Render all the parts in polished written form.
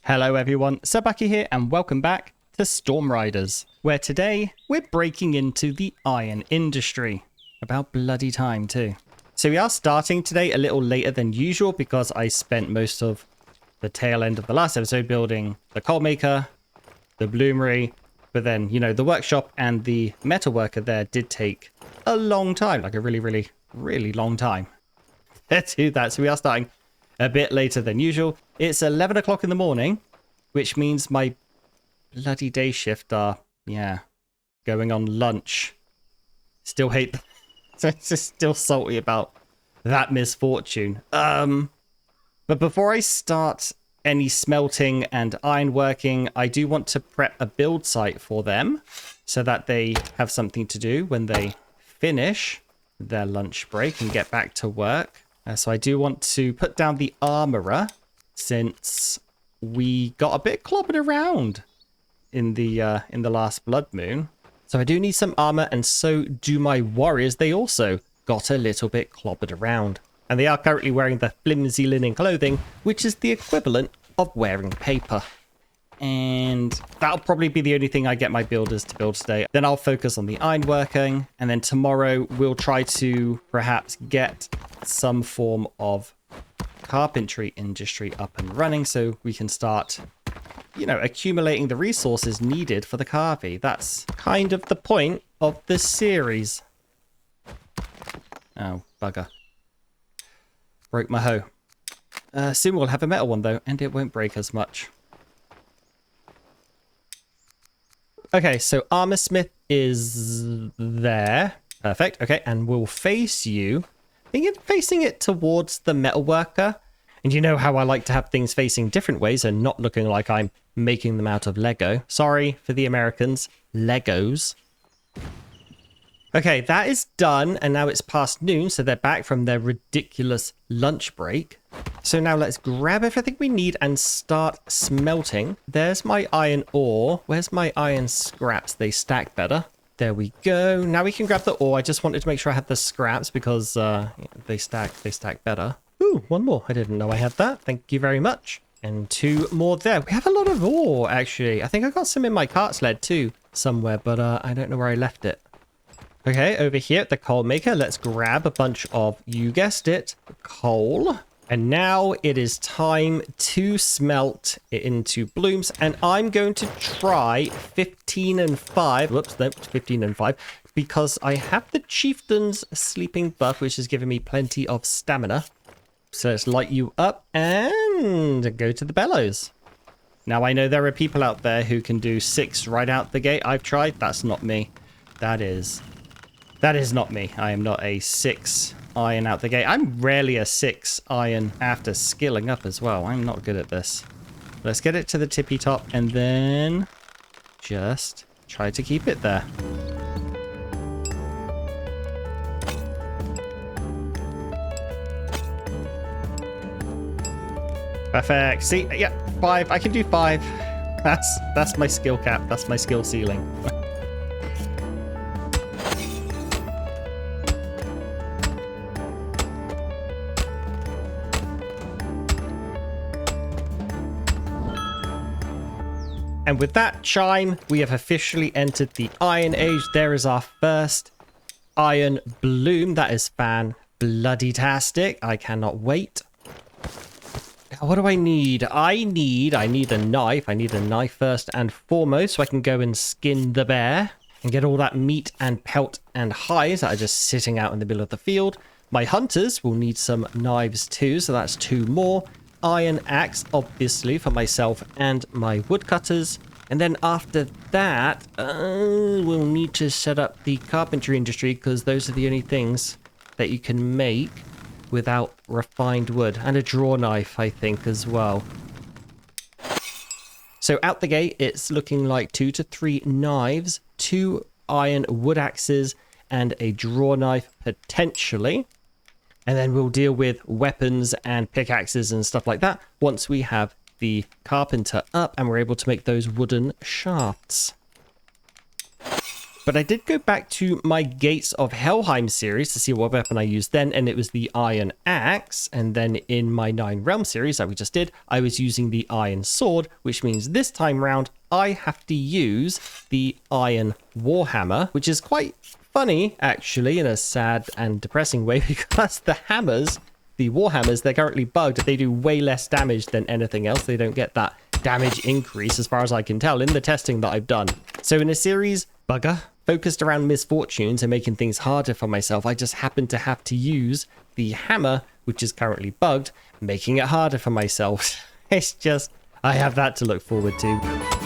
Hello everyone, Serbucky here and welcome back to Storm Riders, where today we're breaking into the iron industry. About bloody time too. So we are starting today a little later than usual because I spent most of the tail end of the last episode building the coal maker, the bloomery, but then, you know, the workshop and the metal worker there did take a long time, like a really long time to do that. So we are starting a bit later than usual. It's 11 o'clock in the morning, which means my bloody day shift are, going on lunch. Still hate still salty about that misfortune. But before I start any smelting and ironworking, I do want to prep a build site for them so that they have something to do when they finish their lunch break and get back to work. So I do want to put down the armorer since we got a bit clobbered around in the last blood moon. So I do need some armor, and so do my warriors. They also got a little bit clobbered around. And they are currently wearing the flimsy linen clothing, which is the equivalent of wearing paper. And that'll probably be the only thing I get my builders to build today. Then I'll focus on the ironworking, and then tomorrow we'll try to perhaps get some form of carpentry industry up and running so we can start, you know, accumulating the resources needed for the carvey. That's kind of the point of this series. Oh, bugger. Broke my hoe. Soon we'll have a metal one though, and it won't break as much. Okay, so armor smith is there. Perfect. Okay, and we'll face you. I think it's facing it towards the metal worker. And you know how I like to have things facing different ways and not looking like I'm making them out of Lego. Sorry for the Americans. Legos. Okay, that is done, and now it's past noon, so they're back from their ridiculous lunch break. So now let's grab everything we need and start smelting. There's my iron ore. Where's my iron scraps? They stack better. There we go. Now we can grab the ore. I just wanted to make sure I had the scraps because they stack better. Ooh, one more. I didn't know I had that. Thank you very much. And two more there. We have a lot of ore, actually. I think I got some in my cart sled too somewhere, but I don't know where I left it. Okay, over here at the coal maker, let's grab a bunch of, you guessed it, coal. And now it is time to smelt it into blooms. And I'm going to try 15 and 5. Whoops, no, 15 and 5. Because I have the Chieftain's sleeping buff, which is giving me plenty of stamina. So let's light you up and go to the bellows. Now I know there are people out there who can do 6 right out the gate. I've tried. That's not me. That is not me. I am not a 6 iron out the gate. I'm rarely a 6 iron after skilling up as well. I'm not good at this. Let's get it to the tippy top and then just try to keep it there. Perfect. See, yeah, 5. I can do 5. That's my skill cap. That's my skill ceiling. And with that chime, we have officially entered the Iron Age. There is our first iron bloom. That is fan-bloody-tastic. I cannot wait. What do I need? I need a knife. I need a knife first and foremost so I can go and skin the bear and get all that meat and pelt and hides that are just sitting out in the middle of the field. My hunters will need some knives too, so that's 2 more. Iron axe, obviously, for myself and my woodcutters. And then after that, we'll need to set up the carpentry industry because those are the only things that you can make without refined wood. And a draw knife, I think, as well. So out the gate, it's looking like 2 to 3 knives, 2 iron wood axes, and a draw knife, potentially. And then we'll deal with weapons and pickaxes and stuff like that once we have the carpenter up and we're able to make those wooden shafts. But I did go back to my Gates of Helheim series to see what weapon I used then, and it was the Iron Axe. And then in my 9 Realm series that we just did, I was using the Iron Sword, which means this time round I have to use the Iron Warhammer, which is quite funny, actually, in a sad and depressing way, because the hammers, the Warhammers, they're currently bugged. They do way less damage than anything else. They don't get that damage increase, as far as I can tell, in the testing that I've done. So in a series, bugger, focused around misfortunes and making things harder for myself, I just happen to have to use the hammer, which is currently bugged, making it harder for myself. It's just, I have that to look forward to.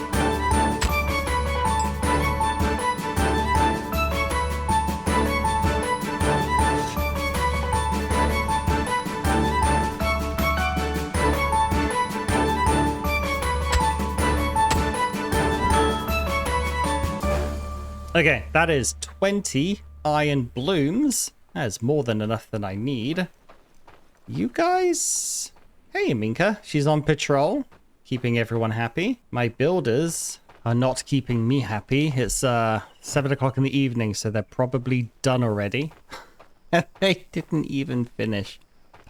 Okay, that is 20 iron blooms. That is more than enough than I need. You guys... Hey, Minka. She's on patrol, keeping everyone happy. My builders are not keeping me happy. It's 7 o'clock in the evening, so they're probably done already. They didn't even finish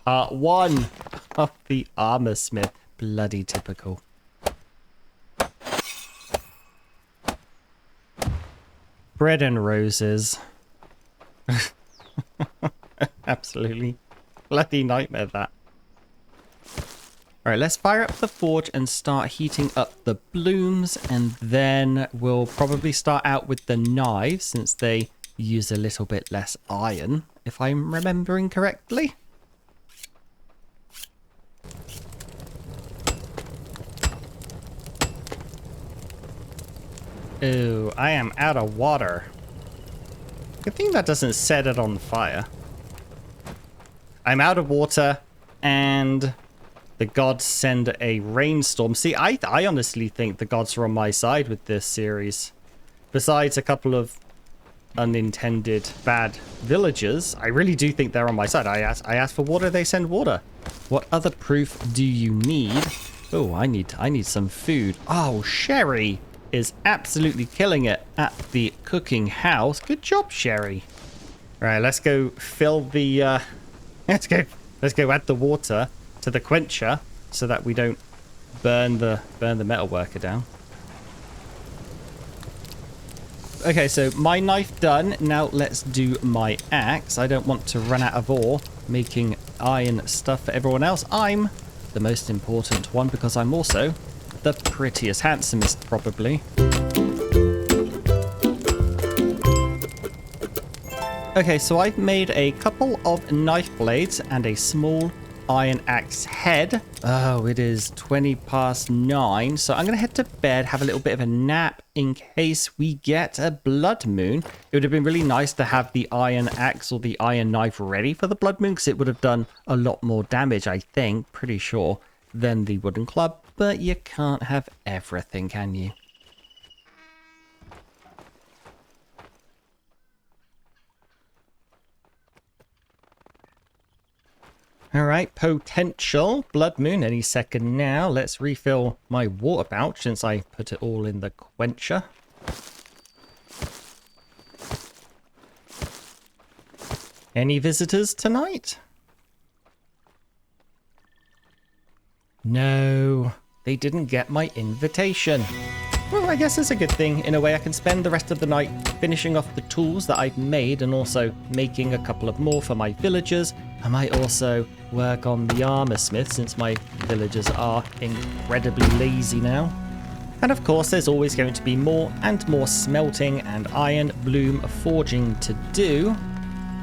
part 1 of the armor smith. Bloody typical. Bread and roses. Absolutely bloody nightmare, that. Alright, let's fire up the forge and start heating up the blooms, and then we'll probably start out with the knives since they use a little bit less iron, if I'm remembering correctly. Ooh, I am out of water. Good thing that doesn't set it on fire. I'm out of water, and the gods send a rainstorm. See, I honestly think the gods are on my side with this series. Besides a couple of unintended bad villagers, I really do think they're on my side. I asked for water, they send water. What other proof do you need? Oh, I need some food. Oh, Sherry is absolutely killing it at the cooking house. Good job, Sherry. All right, let's go fill the let's go add the water to the quencher so that we don't burn the metal worker down. Okay, so my knife done. Now let's do my axe. I don't want to run out of ore making iron stuff for everyone else. I'm the most important one because I'm also the prettiest, handsomest, probably. Okay, so I've made a couple of knife blades and a small iron axe head. Oh, it is 20 past 9, so I'm gonna head to bed, have a little bit of a nap in case we get a blood moon. It would have been really nice to have the iron axe or the iron knife ready for the blood moon, because it would have done a lot more damage, I think, pretty sure, than the wooden club. But you can't have everything, can you? All right, potential blood moon any second now. Let's refill my water pouch since I put it all in the quencher. Any visitors tonight? No, they didn't get my invitation. Well, I guess it's a good thing. In a way, I can spend the rest of the night finishing off the tools that I've made and also making a couple of more for my villagers. I might also work on the armor smith since my villagers are incredibly lazy now. And of course, there's always going to be more and more smelting and iron bloom forging to do,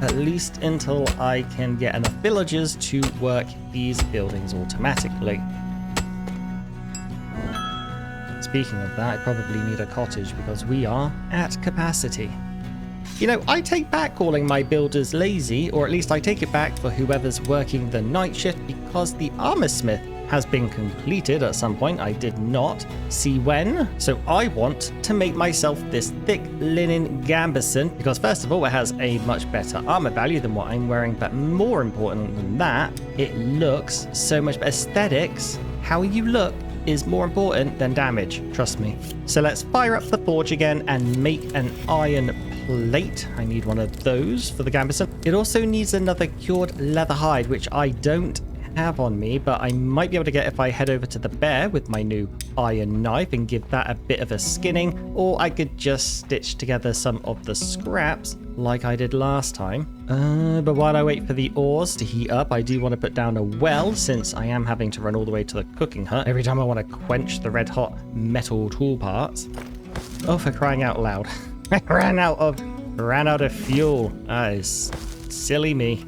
at least until I can get enough villagers to work these buildings automatically. Speaking of that, I probably need a cottage because we are at capacity. You know, I take back calling my builders lazy, or at least I take it back for whoever's working the night shift, because the armor smith has been completed at some point. I did not see when. So I want to make myself this thick linen gambeson, because first of all, it has a much better armor value than what I'm wearing, but more important than that, it looks so much better. Aesthetics, how you look is more important than damage, trust me. So let's fire up the forge again and make an iron plate. I need one of those for the gambeson. It also needs another cured leather hide, which I don't have on me, but I might be able to get if I head over to the bear with my new iron knife and give that a bit of a skinning, or I could just stitch together some of the scraps like I did last time. But while I wait for the ores to heat up, I do want to put down a well, since I am having to run all the way to the cooking hut every time I want to quench the red hot metal tool parts. Oh, for crying out loud. I ran out of fuel. That is silly me.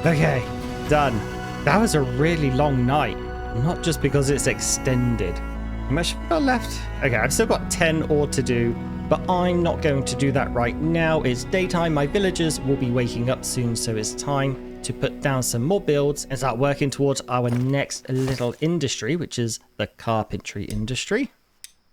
Okay, done. That was a really long night. Not just because it's extended. How much have I got left? Okay, I've still got 10 ore to do, but I'm not going to do that right now. It's daytime. My villagers will be waking up soon, so it's time to put down some more builds and start working towards our next little industry, which is the carpentry industry.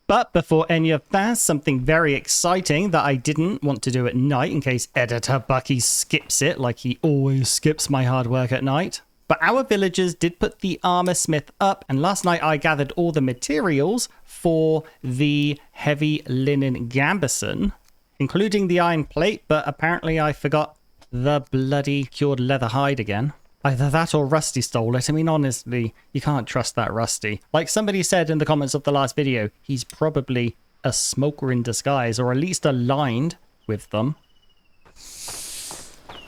But before any of that, something very exciting that I didn't want to do at night in case Editor Bucky skips it like he always skips my hard work at night. But our villagers did put the armor smith up, and last night I gathered all the materials for the heavy linen gambeson, including the iron plate, but apparently I forgot the bloody cured leather hide again. Either that or Rusty stole it. I mean, honestly, you can't trust that Rusty. Like somebody said in the comments of the last video, he's probably a smoker in disguise, or at least aligned with them.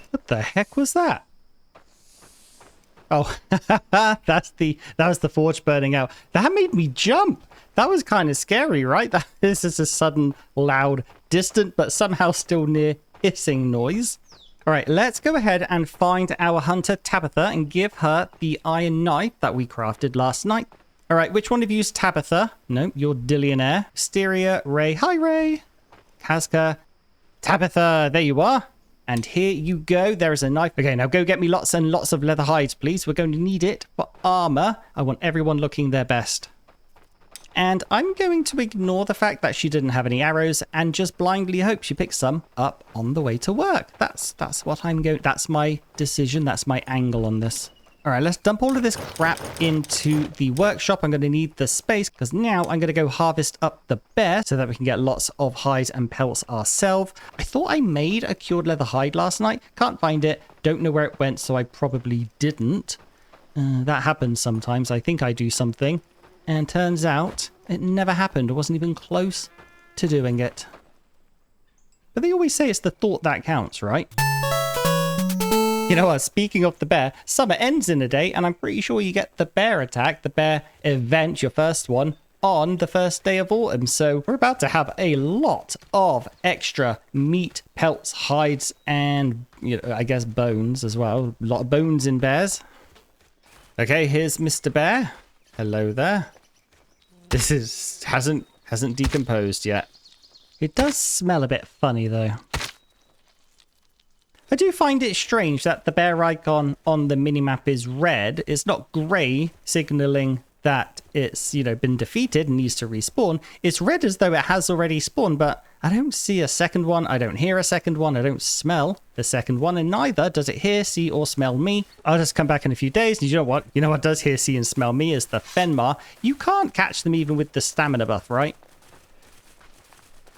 What the heck was that? Oh, that was the forge burning out. That made me jump. That was kind of scary, right? This is a sudden, loud, distant, but somehow still near hissing noise. All right, let's go ahead and find our hunter Tabitha and give her the iron knife that we crafted last night. All right, which one of you is Tabitha? No, you're Dillionaire. Hysteria, Ray. Hi, Ray. ASKA, Tabitha, there you are. And here you go. There is a knife. Okay, now go get me lots and lots of leather hides, please. We're going to need it for armor. I want everyone looking their best. And I'm going to ignore the fact that she didn't have any arrows and just blindly hope she picks some up on the way to work. That's what I'm going. That's my decision. That's my angle on this. All right, let's dump all of this crap into the workshop. I'm going to need the space because now I'm going to go harvest up the bear so that we can get lots of hides and pelts ourselves. I thought I made a cured leather hide last night. Can't find it. Don't know where it went, so I probably didn't. That happens sometimes. I think I do something. And turns out it never happened. I wasn't even close to doing it. But they always say it's the thought that counts, right? You know what? Speaking of the bear, summer ends in a day, and I'm pretty sure you get the bear attack, the bear event, your first one, on the first day of autumn. So we're about to have a lot of extra meat, pelts, hides, and, you know, I guess bones as well. A lot of bones in bears. Okay, here's Mr. Bear. Hello there. This hasn't decomposed yet. It does smell a bit funny though. I do find it strange that the bear icon on the minimap is red. It's not grey, signaling that it's, you know, been defeated and needs to respawn. It's red as though it has already spawned, but I don't see a second one. I don't hear a second one. I don't smell the second one, and neither does it hear, see, or smell me. I'll just come back in a few days, and you know what? You know what does hear, see, and smell me is the Fenmar. You can't catch them even with the stamina buff, right?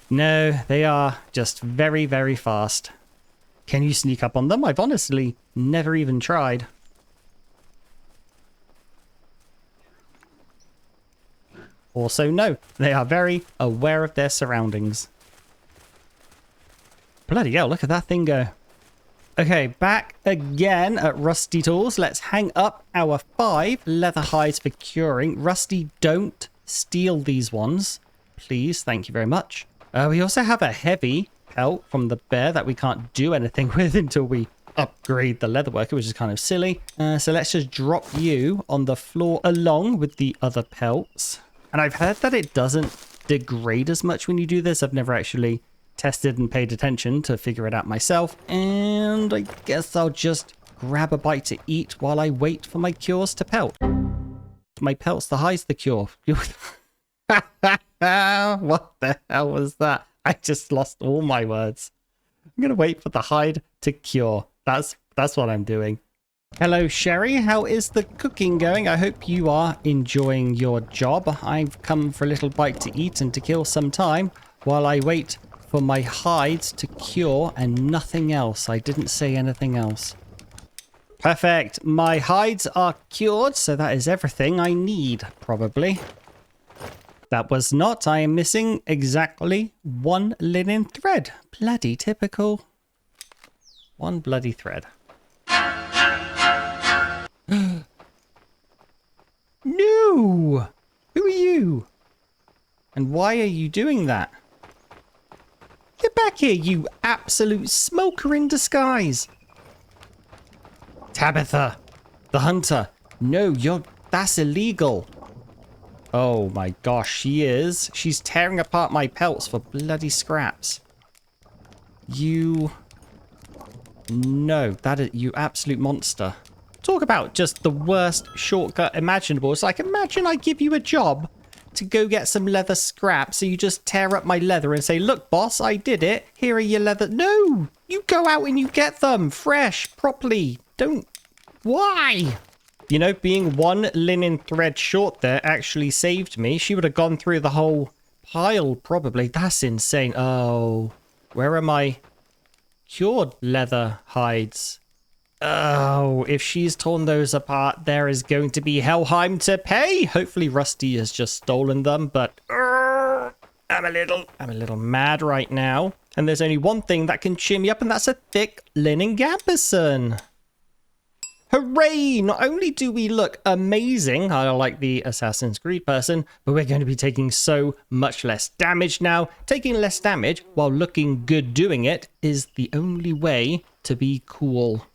No, they are just very, very fast. Can you sneak up on them? I've honestly never even tried. Also, no, they are very aware of their surroundings. Bloody hell, look at that thing go. Okay, back again at Rusty Tools. Let's hang up our 5 leather hides for curing. Rusty, don't steal these ones. Please, thank you very much. We also have a heavy pelt from the bear that we can't do anything with until we upgrade the leatherworker, which is kind of silly. So let's just drop you on the floor along with the other pelts. And I've heard that it doesn't degrade as much when you do this. I've never actually tested and paid attention to figure it out myself. And I guess I'll just grab a bite to eat while I wait for my cures to pelt. My pelts, the high's the cure. What the hell was that? I just lost all my words. I'm gonna wait for the hide to cure. That's what I'm doing. Hello, Sherry. How is the cooking going? I hope you are enjoying your job. I've come for a little bite to eat and to kill some time while I wait for my hides to cure and nothing else. I didn't say anything else. Perfect. My hides are cured, so that is everything I need, probably. That was not. I am missing exactly one linen thread. Bloody typical. One bloody thread. No! Who are you? And why are you doing that? Get back here, you absolute Smolkr in disguise. Tabitha, the hunter. No, that's illegal. Oh my gosh, she is. She's tearing apart my pelts for bloody scraps. You... No, you absolute monster. Talk about just the worst shortcut imaginable. It's like, imagine I give you a job to go get some leather scraps, so you just tear up my leather and say, look, boss, I did it. Here are your leather. No, you go out and you get them fresh, properly. Don't... Why? You know, being one linen thread short there actually saved me. She would have gone through the whole pile, probably. That's insane. Oh, where are my cured leather hides? Oh, if she's torn those apart, there is going to be Helheim to pay. Hopefully Rusty has just stolen them, but I'm a little mad right now. And there's only one thing that can cheer me up, and that's a thick linen gambeson. Hooray! Not only do we look amazing, I like the Assassin's Creed person, but we're going to be taking so much less damage now. Taking less damage while looking good doing it is the only way to be cool.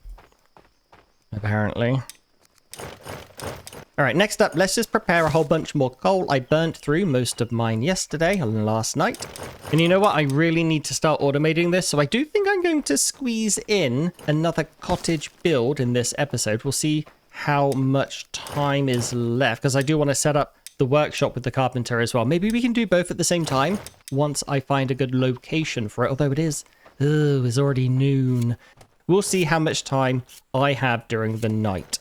Apparently. Alright, next up, let's just prepare a whole bunch more coal. I burnt through most of mine yesterday and last night. And you know what? I really need to start automating this. So I do think I'm going to squeeze in another cottage build in this episode. We'll see how much time is left, because I do want to set up the workshop with the carpenter as well. Maybe we can do both at the same time once I find a good location for it. Although it's already noon. We'll see how much time I have during the night.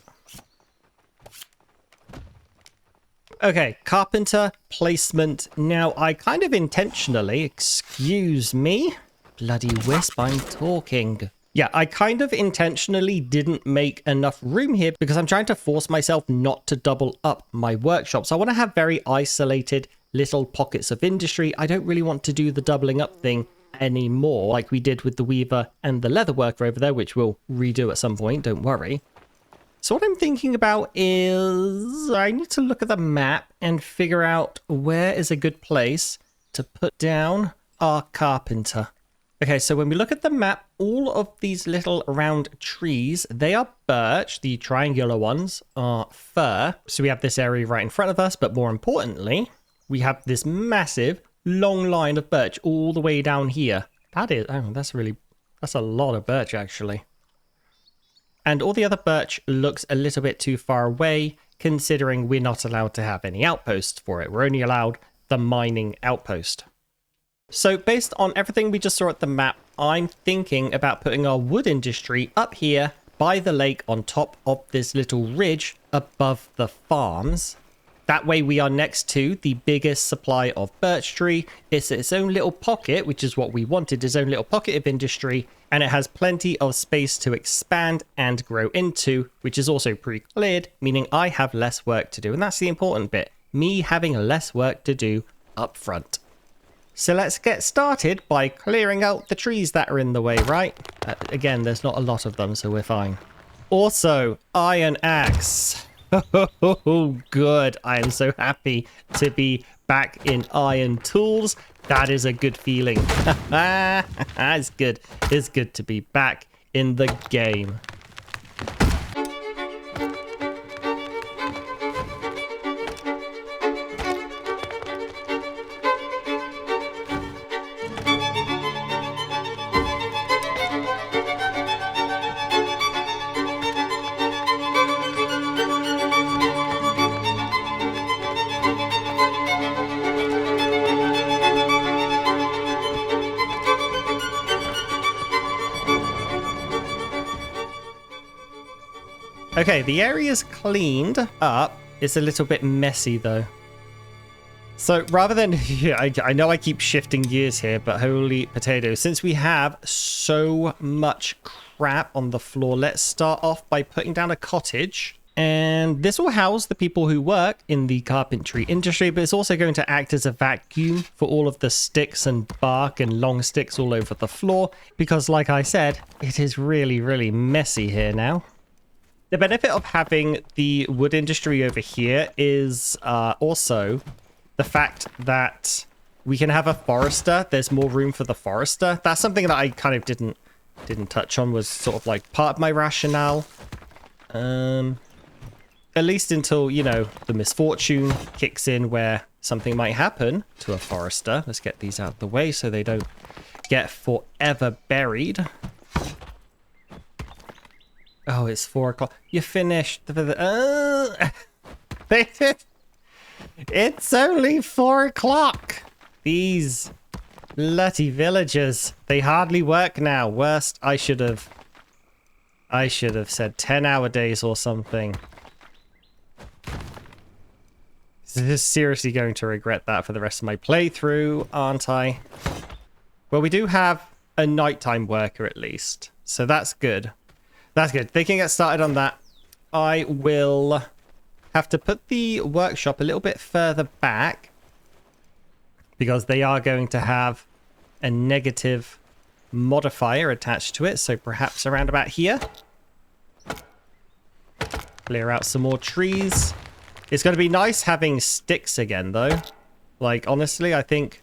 Okay, carpenter placement. Now, I kind of intentionally, excuse me, bloody wisp, I'm talking. Yeah, I kind of intentionally didn't make enough room here because I'm trying to force myself not to double up my workshops. I want to have very isolated little pockets of industry. I don't really want to do the doubling up thing anymore like we did with the weaver and the leather worker over there, which we'll redo at some point, don't worry. So what I'm thinking about is I need to look at the map and figure out where is a good place to put down our carpenter. Okay, so when we look at the map, all of these little round trees, they are birch. The triangular ones are fir. So we have this area right in front of us, but more importantly, we have this massive long line of birch all the way down here. That's a lot of birch actually. And all the other birch looks a little bit too far away, considering we're not allowed to have any outposts for it. We're only allowed the mining outpost. So based on everything we just saw at the map, I'm thinking about putting our wood industry up here by the lake on top of this little ridge above the farms. That way we are next to the biggest supply of birch tree. It's its own little pocket, which is what we wanted, its own little pocket of industry. And it has plenty of space to expand and grow into, which is also pre-cleared, meaning I have less work to do. And that's the important bit, me having less work to do up front. So let's get started by clearing out the trees that are in the way, right? Again, there's not a lot of them, so we're fine. Also, iron axe. Oh, good. I am so happy to be back in iron tools. That is a good feeling. It's good. It's good to be back in the game. Okay, the area's cleaned up. It's a little bit messy though. So rather than, yeah, I know I keep shifting gears here, but holy potatoes, since we have so much crap on the floor, let's start off by putting down a cottage. And this will house the people who work in the carpentry industry, but it's also going to act as a vacuum for all of the sticks and bark and long sticks all over the floor. Because like I said, it is really, really messy here now. The benefit of having the wood industry over here is also the fact that we can have a forester. There's more room for the forester. That's something that I kind of didn't touch on, was sort of like part of my rationale. At least until, you know, the misfortune kicks in where something might happen to a forester. Let's get these out of the way so they don't get forever buried. Oh, it's 4 o'clock. You finished. It's only 4 o'clock. These bloody villagers, they hardly work now. Worst, I should have said 10-hour days or something. Just seriously going to regret that for the rest of my playthrough, aren't I? Well, we do have a nighttime worker at least, so that's good. That's good. They can get started on that. I will have to put the workshop a little bit further back because they are going to have a negative modifier attached to it, so perhaps around about here. Clear out some more trees. It's going to be nice having sticks again, though. Like, honestly, I think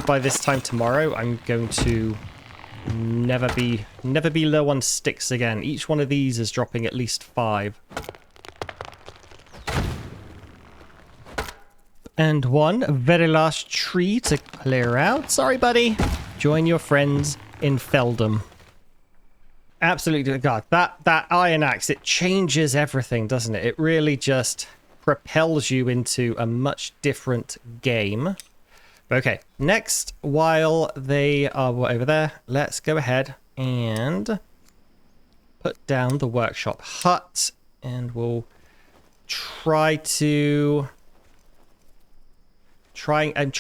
by this time tomorrow, I'm going to never be low on sticks again. Each one of these is dropping at least 5. And one very last tree to clear out. Sorry, buddy. Join your friends in Feldom. Absolutely, God, that iron axe, it changes everything, doesn't it? It really just propels you into a much different game. Okay, next, while they are over there, let's go ahead and put down the workshop hut, and we'll try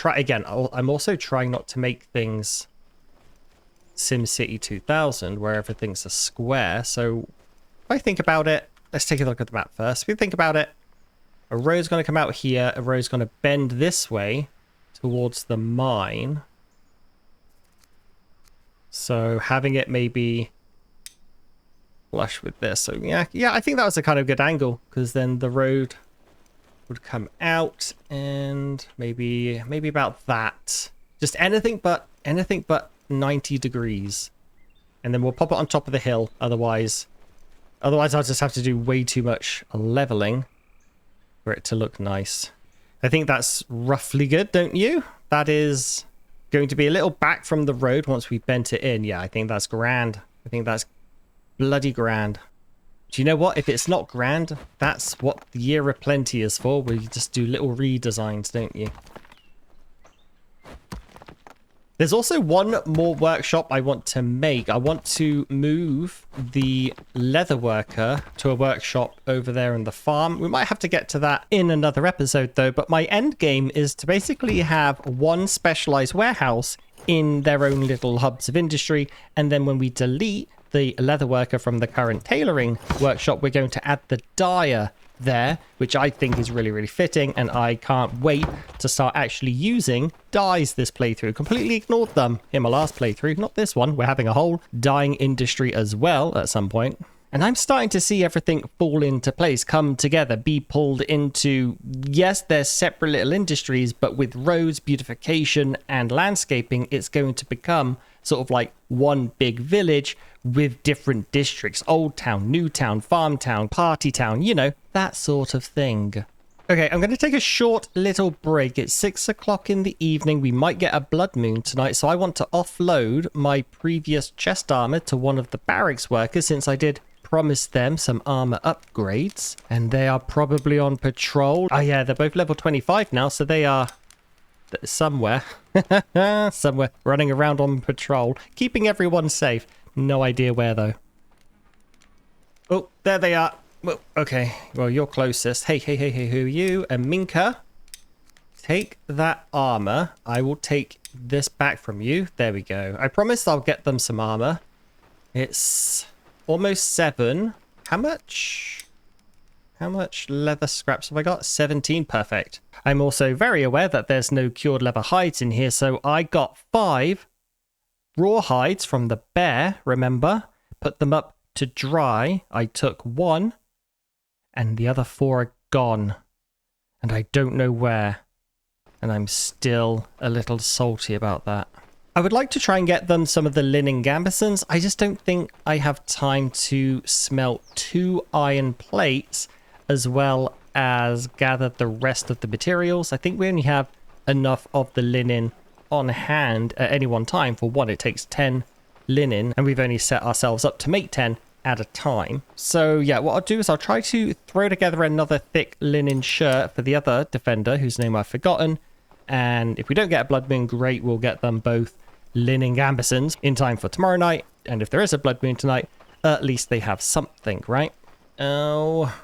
again. I'm also trying not to make things SimCity 2000 where everything's a square. So if I think about it, let's take a look at the map first. If you think about it, a road's going to come out here, a road's going to bend this way towards the mine. So having it maybe flush with this. So yeah, I think that was a kind of good angle, because then the road would come out and maybe about that. Just anything but 90 degrees. And then we'll pop it on top of the hill. Otherwise I'll just have to do way too much leveling for it to look nice. I think that's roughly good, don't you? That is going to be a little back from the road once we bent it in. Yeah, I think that's grand. I think that's bloody grand. Do you know what? If it's not grand, that's what the Year of Plenty is for, where you just do little redesigns, don't you? There's also one more workshop I want to make. I want to move the leather worker to a workshop over there in the farm. We might have to get to that in another episode though, but my end game is to basically have one specialized warehouse in their own little hubs of industry, and then when we delete the leather worker from the current tailoring workshop, we're going to add the dyer there, which I think is really, really fitting, and I can't wait to start actually using dyes this playthrough. Completely ignored them in my last playthrough, not this one. We're having a whole dyeing industry as well at some point. And I'm starting to see everything fall into place, come together, be pulled into, yes, they're separate little industries, but with roads, beautification, and landscaping, it's going to become sort of like one big village with different districts: old town, new town, farm town, party town, you know, that sort of thing. Okay, I'm going to take a short little break. It's 6 o'clock in the evening. We might get a blood moon tonight, so I want to offload my previous chest armor to one of the barracks workers, since I did promise them some armor upgrades, and they are probably on patrol. Oh yeah, they're both level 25 now, so they are somewhere somewhere running around on patrol, keeping everyone safe. No idea where though. Oh, there they are. Well, okay. Well, you're closest. Hey, who are you? Minka. Take that armor. I will take this back from you. There we go. I promised I'll get them some armor. It's almost 7. How much? How much leather scraps have I got? 17. Perfect. I'm also very aware that there's no cured leather hides in here, so I got 5 raw hides from the bear, remember? Put them up to dry. I took 1, and the other 4 are gone. And I don't know where. And I'm still a little salty about that. I would like to try and get them some of the linen gambesons. I just don't think I have time to smelt 2 iron plates as well as gather the rest of the materials. I think we only have enough of the linen on hand at any one time. For one, it takes 10 linen, and we've only set ourselves up to make 10 at a time. So yeah, what I'll do is I'll try to throw together another thick linen shirt for the other defender, whose name I've forgotten. And if we don't get a blood moon, great, we'll get them both linen gambesons in time for tomorrow night. And if there is a blood moon tonight, at least they have something, right? Oh,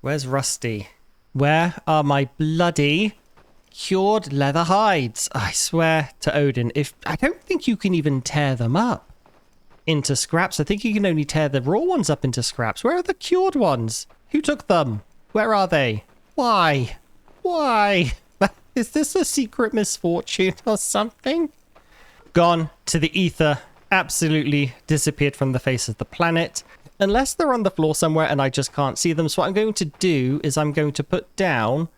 where's Rusty? Where are my bloody cured leather hides? I swear to Odin, I don't think you can even tear them up into scraps. I think you can only tear the raw ones up into scraps. Where are the cured ones? Who took them? Where are they? Why? Why? Is this a secret misfortune or something? Gone to the ether. Absolutely disappeared from the face of the planet. Unless they're on the floor somewhere and I just can't see them. So what I'm going to do is I'm going to put down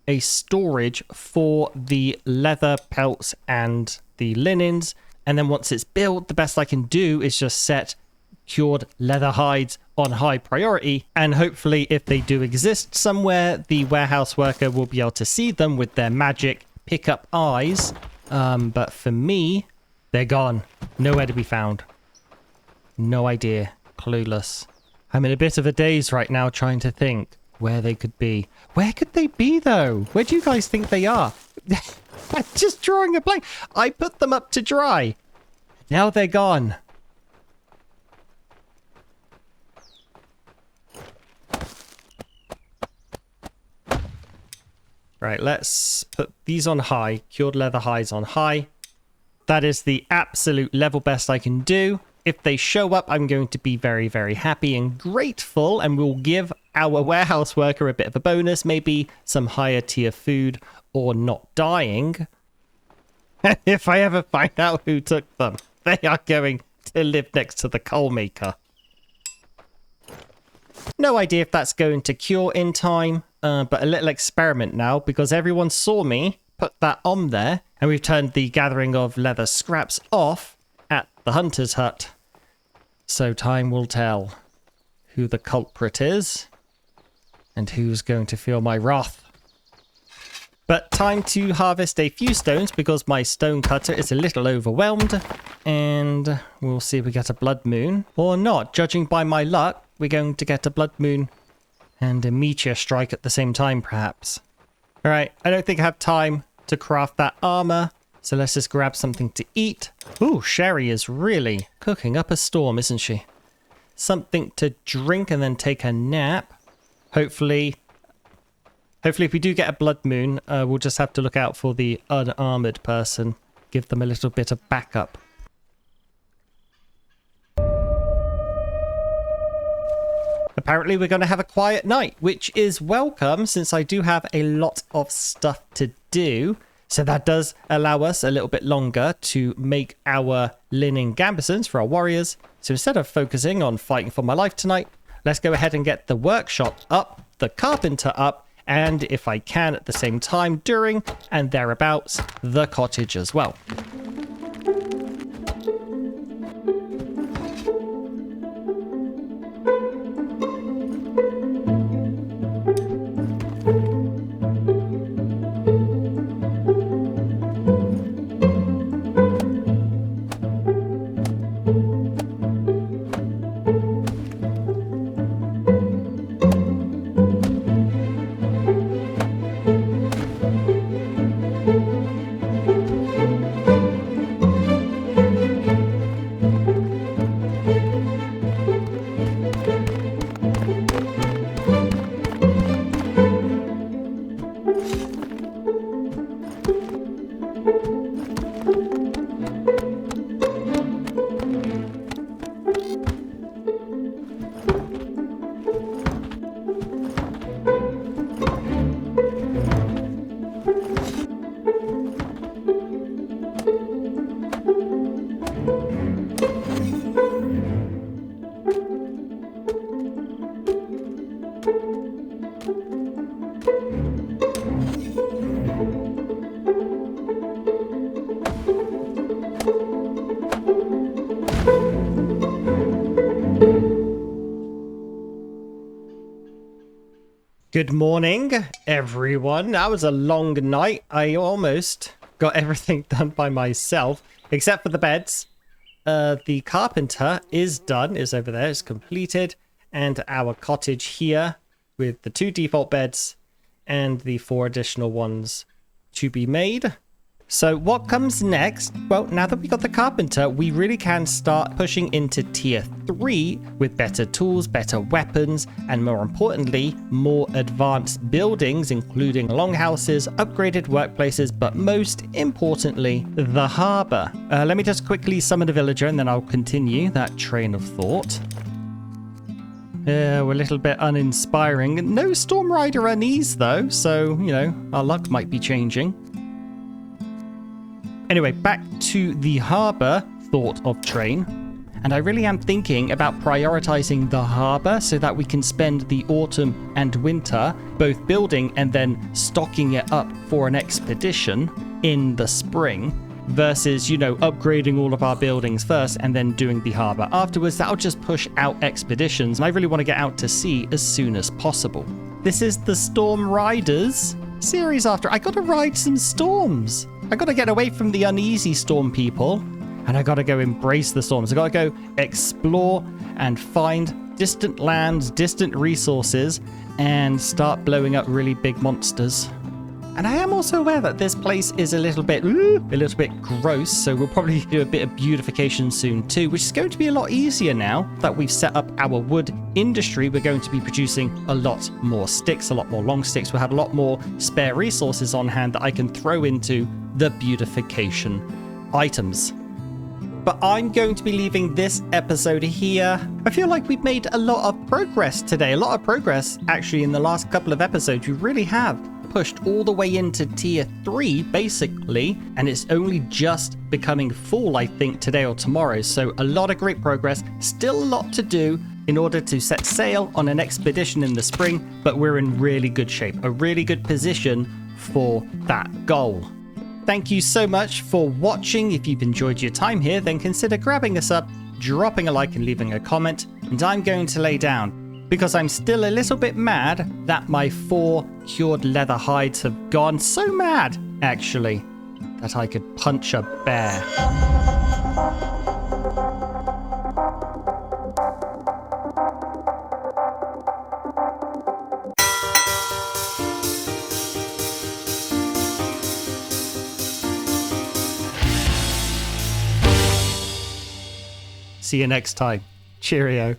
a storage for the leather pelts and the linens. And then once it's built, the best I can do is just set cured leather hides on high priority, and hopefully if they do exist somewhere, the warehouse worker will be able to see them with their magic pickup eyes. But for me, they're gone. Nowhere to be found. No idea. Clueless. I'm in a bit of a daze right now trying to think where they could be. Where could they be though? Where do you guys think they are? I'm just drawing a blank. I put them up to dry. Now they're gone. Right, let's put these on high. Cured leather hides on high. That is the absolute level best I can do. If they show up, I'm going to be very, very happy and grateful, and we'll give our warehouse worker a bit of a bonus, maybe some higher tier food or not dying. If I ever find out who took them, they are going to live next to the coal maker. No idea if that's going to cure in time, but a little experiment now, because everyone saw me put that on there, and we've turned the gathering of leather scraps off at the hunter's hut. So time will tell who the culprit is and who's going to feel my wrath. But time to harvest a few stones because my stone cutter is a little overwhelmed, and we'll see if we get a blood moon or not. Judging by my luck, we're going to get a blood moon and a meteor strike at the same time, perhaps. All right, I don't think I have time to craft that armor, so let's just grab something to eat. Ooh, Sherry is really cooking up a storm, isn't she? Something to drink and then take a nap. Hopefully if we do get a blood moon, we'll just have to look out for the unarmored person. Give them a little bit of backup. Apparently we're going to have a quiet night, which is welcome since I do have a lot of stuff to do. So that does allow us a little bit longer to make our linen gambesons for our warriors. So instead of focusing on fighting for my life tonight, let's go ahead and get the workshop up, the carpenter up, and if I can at the same time during and thereabouts, the cottage as well. Good morning, everyone. That was a long night. I almost got everything done by myself, except for the beds. The carpenter is done, is over there, is completed. And our cottage here with the 2 default beds and the 4 additional ones to be made. So what comes next? Well, now that we got the carpenter, we really can start pushing into tier 3 with better tools, better weapons, and more importantly, more advanced buildings, including longhouses, upgraded workplaces, but most importantly, the harbor. Let me just quickly summon a villager and then I'll continue that train of thought. We're a little bit uninspiring. No Storm Rider unease though, so, you know, our luck might be changing. Anyway, back to the harbor thought of train. And I really am thinking about prioritizing the harbor so that we can spend the autumn and winter both building and then stocking it up for an expedition in the spring versus, you know, upgrading all of our buildings first and then doing the harbor afterwards. That'll just push out expeditions. And I really want to get out to sea as soon as possible. This is the Storm Riders series after. I got to ride some storms. I got to get away from the uneasy storm people, and I got to go embrace the storms. I got to go explore and find distant lands, distant resources, and start blowing up really big monsters. And I am also aware that this place is a little bit gross, so we'll probably do a bit of beautification soon too, which is going to be a lot easier now that we've set up our wood industry. We're going to be producing a lot more sticks, a lot more long sticks. We'll have a lot more spare resources on hand that I can throw into the beautification items. But I'm going to be leaving this episode here. I feel like we've made a lot of progress today. A lot of progress actually in the last couple of episodes. We really have pushed all the way into tier 3 basically, and it's only just becoming full, I think, today or tomorrow. So a lot of great progress, still a lot to do in order to set sail on an expedition in the spring, but we're in really good shape, a really good position for that goal. Thank you so much for watching. If you've enjoyed your time here, then consider grabbing a sub, dropping a like and leaving a comment. And I'm going to lay down because I'm still a little bit mad that my 4 cured leather hides have gone. So mad, actually, that I could punch a bear. See you next time. Cheerio.